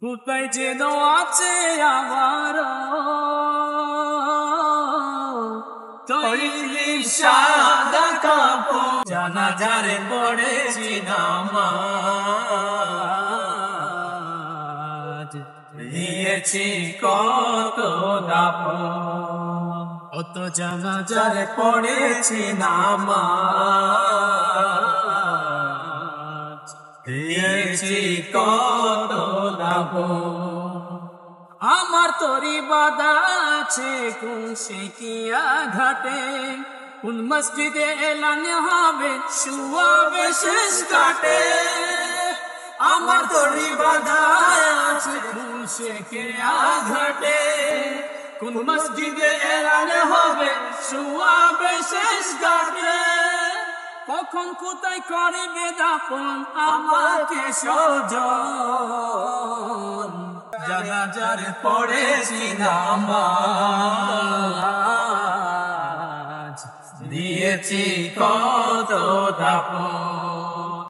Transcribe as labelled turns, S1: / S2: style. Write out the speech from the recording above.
S1: কোথায় যেন আছে আমার তৈরি সাদা কাপড়, জানাজারে পড়েছি নামাজ, দিয়েছি কত দাফন, কত জানাজারে পড়েছি নামাজ, দিয়েছি কত দাফন। আমার তরি বাদা আছে কোন শিকিয়া ঘাটে, কোন মসজিদে এলান হবে শুয়াবে শেষ ঘাটে। আমার তরি বাদা আছে কোন শিকিয়া ঘাটে, কোন মসজিদে এলান হবে শুয়াবে শেষ ঘাটে। কখন কোথায় করবে দাফন আমাকে স্বজন, জানাজারে পড়েছি নামাজ, দিয়েছি কত দাফন।